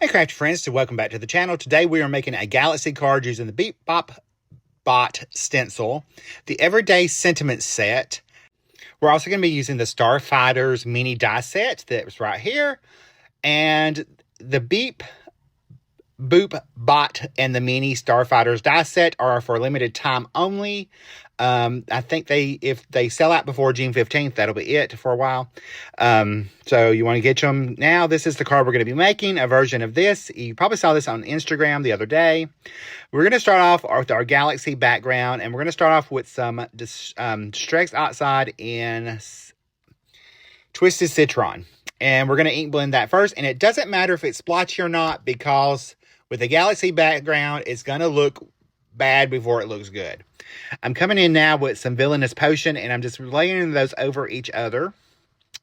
Hey crafty friends, so welcome back to the channel. Today we are making a galaxy card using the Beep Boop Bot Stencil, the Everyday Sentiment set. We're also going to be using the Starfighters mini die set that's right here, and the Beep Boop Bot and the mini Starfighters die set are for limited time only. I think if they sell out before June 15th, that'll be it for a while. So you want to get them now. This is the card we're going to be making, a version of this. You probably saw this on Instagram the other day. We're going to start off with our galaxy background, and we're going to start off with some Distress Oxide in Twisted Citron. And we're going to ink blend that first. And it doesn't matter if it's splotchy or not, because with a galaxy background, it's going to look bad before it looks good. I'm coming in now with some Villainous Potion, and I'm just layering those over each other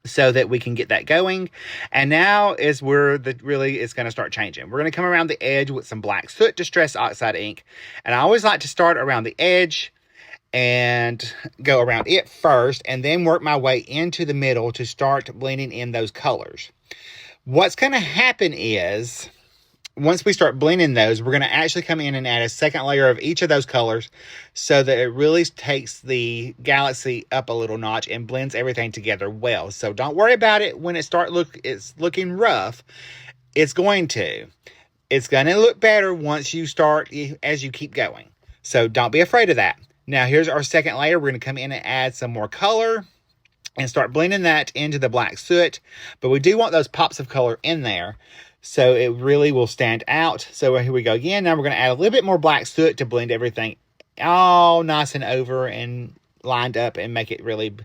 so that we can get that going. And now is where it's going to start changing. We're going to come around the edge with some Black Soot Distress Oxide ink. And I always like to start around the edge and go around it first, and then work my way into the middle to start blending in those colors. What's going to happen is, once we start blending those, we're going to actually come in and add a second layer of each of those colors so that it really takes the galaxy up a little notch and blends everything together well. So don't worry about it when it's looking rough. It's going to look better once you start, as you keep going. So don't be afraid of that. Now here's our second layer. We're going to come in and add some more color and start blending that into the black soot. But we do want those pops of color in there, so it really will stand out. So here we go again. Now we're going to add a little bit more black soot to blend everything all nice and over and lined up and make it really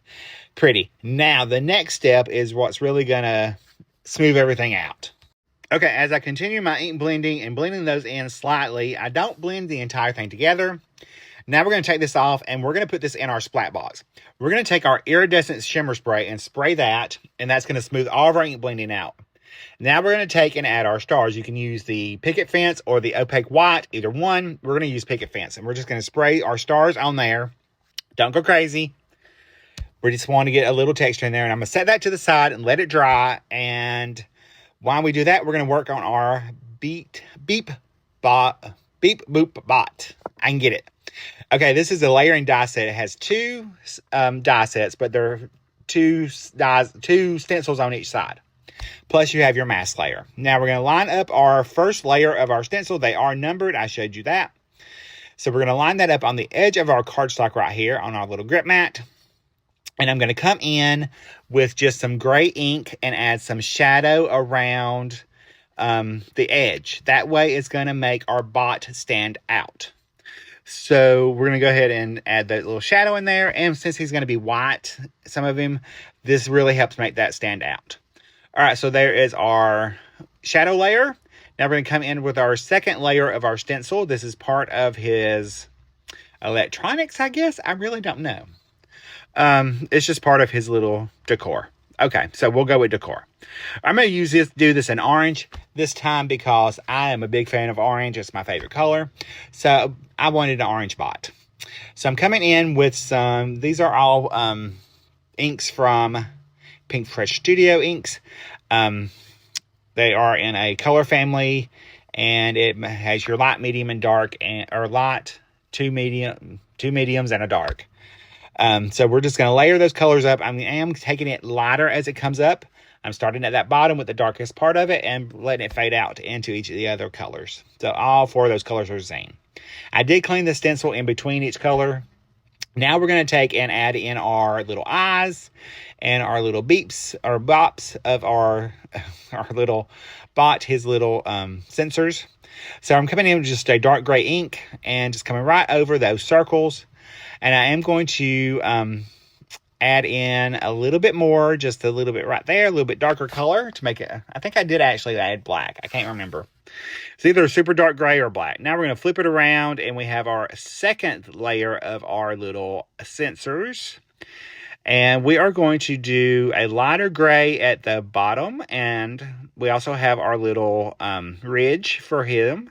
pretty. Now the next step is what's really going to smooth everything out. Okay, as I continue my ink blending and blending those in slightly, I don't blend the entire thing together. Now we're going to take this off, and we're going to put this in our splat box. We're going to take our iridescent shimmer spray and spray that, and that's going to smooth all of our ink blending out. Now we're going to take and add our stars. You can use the picket fence or the opaque white, either one. We're going to use picket fence, and we're just going to spray our stars on there. Don't go crazy. We just want to get a little texture in there, and I'm going to set that to the side and let it dry. And while we do that, we're going to work on our Beep Boop Bot. I can get it. Okay, this is a layering die set. It has two die sets, but there are two stencils on each side. Plus you have your mask layer. Now we're going to line up our first layer of our stencil. They are numbered. I showed you that. So we're going to line that up on the edge of our cardstock right here on our little grip mat. And I'm going to come in with just some gray ink and add some shadow around the edge. That way it's going to make our bot stand out. So we're going to go ahead and add that little shadow in there. And since he's going to be white, some of him, this really helps make that stand out. All right, so there is our shadow layer. Now we're going to come in with our second layer of our stencil. This is part of his electronics, I guess. I really don't know. It's just part of his little decor. Okay, so we'll go with decor. I'm going to do this in orange this time because I am a big fan of orange. It's my favorite color. So I wanted an orange bot. So I'm coming in with some, these are all inks from Pink Fresh Studio inks. They are in a color family, and it has your light, medium, and dark, or light, two mediums, and a dark. So we're just going to layer those colors up. I am taking it lighter as it comes up. I'm starting at that bottom with the darkest part of it and letting it fade out into each of the other colors. So all four of those colors are the same. I did clean the stencil in between each color. Now we're going to take and add in our little eyes and our little beeps or bops of our little bot, his little sensors. So I'm coming in with just a dark gray ink and just coming right over those circles. And I am going to add in a little bit more, just a little bit right there, a little bit darker color to make it. I think I did actually add black. I can't remember. It's either super dark gray or black. Now we're going to flip it around, and we have our second layer of our little sensors. And we are going to do a lighter gray at the bottom, and we also have our little ridge for him.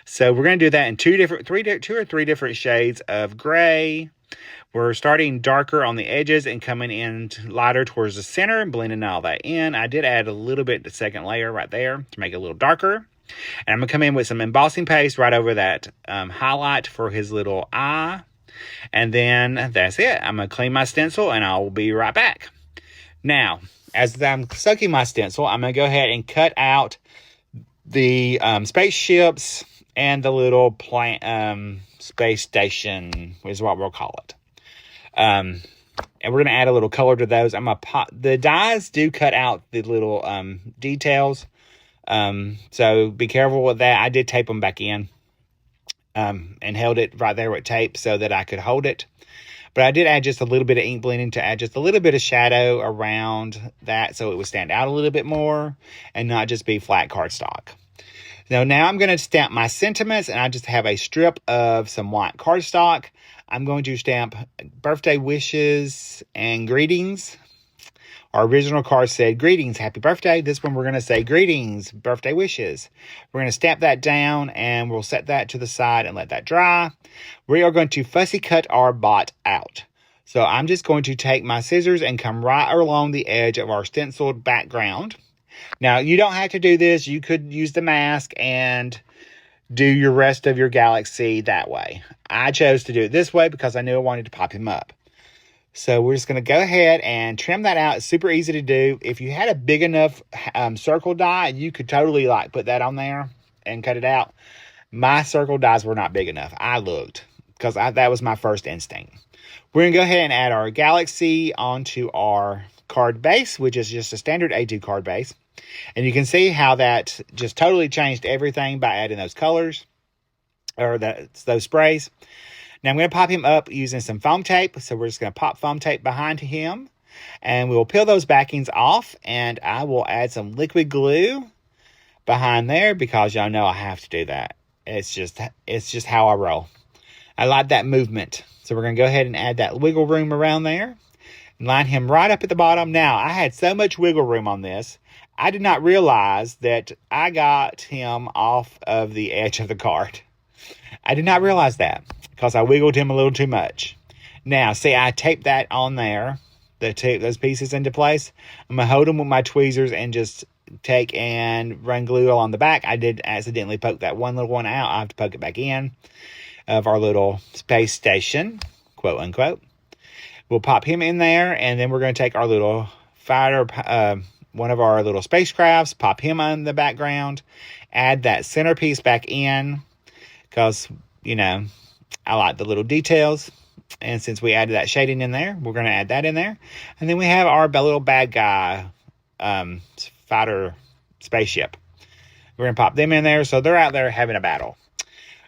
So we're going to do that in two or three different shades of gray. We're starting darker on the edges and coming in lighter towards the center and blending all that in. I did add a little bit the second layer right there to make it a little darker. And I'm going to come in with some embossing paste right over that highlight for his little eye. And then that's it. I'm going to clean my stencil and I'll be right back. Now, as I'm soaking my stencil, I'm going to go ahead and cut out the spaceships and the little space station is what we'll call it. And we're going to add a little color to those. The dies do cut out the little details. So be careful with that. I did tape them back in and held it right there with tape so that I could hold it. But I did add just a little bit of ink blending to add just a little bit of shadow around that so it would stand out a little bit more and not just be flat cardstock. Now I'm going to stamp my sentiments, and I just have a strip of some white cardstock. I'm going to stamp birthday wishes and greetings. Our original card said, greetings, happy birthday. This one we're going to say, greetings, birthday wishes. We're going to stamp that down, and we'll set that to the side and let that dry. We are going to fussy cut our bot out. So I'm just going to take my scissors and come right along the edge of our stenciled background. Now, you don't have to do this. You could use the mask and do your rest of your galaxy that way. I chose to do it this way because I knew I wanted to pop him up. So we're just going to go ahead and trim that out. It's super easy to do. If you had a big enough circle die, you could totally put that on there and cut it out. My circle dies were not big enough. I looked because that was my first instinct. We're going to go ahead and add our galaxy onto our card base, which is just a standard A2 card base. And you can see how that just totally changed everything by adding those colors or those sprays. Now I'm going to pop him up using some foam tape. So we're just going to pop foam tape behind him and we'll peel those backings off, and I will add some liquid glue behind there because y'all know I have to do that. It's just how I roll. I like that movement. So we're going to go ahead and add that wiggle room around there and line him right up at the bottom. Now I had so much wiggle room on this. I did not realize that I got him off of the edge of the card. I did not realize that because I wiggled him a little too much. Now, see, I taped that on there, those pieces into place. I'm going to hold them with my tweezers and just take and run glue along the back. I did accidentally poke that one little one out. I have to poke it back in of our little space station, quote unquote. We'll pop him in there, and then we're going to take our little fighter, one of our little spacecrafts, pop him on the background, add that centerpiece back in because, you know, I like the little details. And since we added that shading in there, we're going to add that in there. And then we have our little bad guy fighter spaceship. We're going to pop them in there so they're out there having a battle.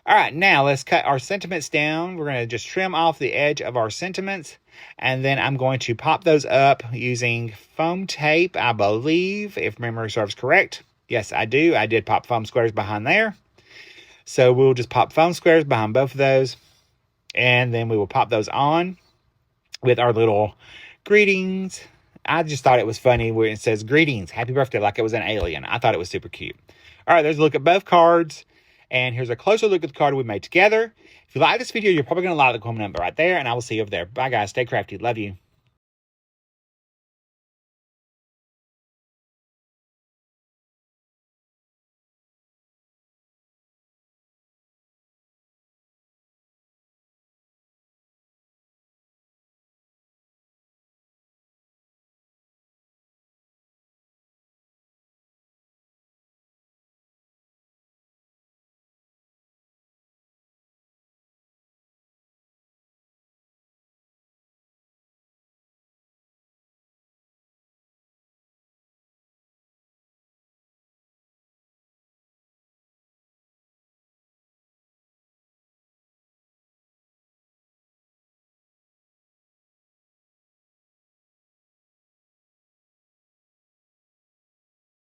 All right, now let's cut our sentiments down. We're going to just trim off the edge of our sentiments. And then I'm going to pop those up using foam tape, I believe, if memory serves correct. Yes, I do. I did pop foam squares behind there. So we'll just pop foam squares behind both of those. And then we will pop those on with our little greetings. I just thought it was funny where it says greetings, happy birthday, like it was an alien. I thought it was super cute. All right, there's a look at both cards. And here's a closer look at the card we made together. If you like this video, you're probably going to like the comment right there. And I will see you over there. Bye, guys. Stay crafty. Love you.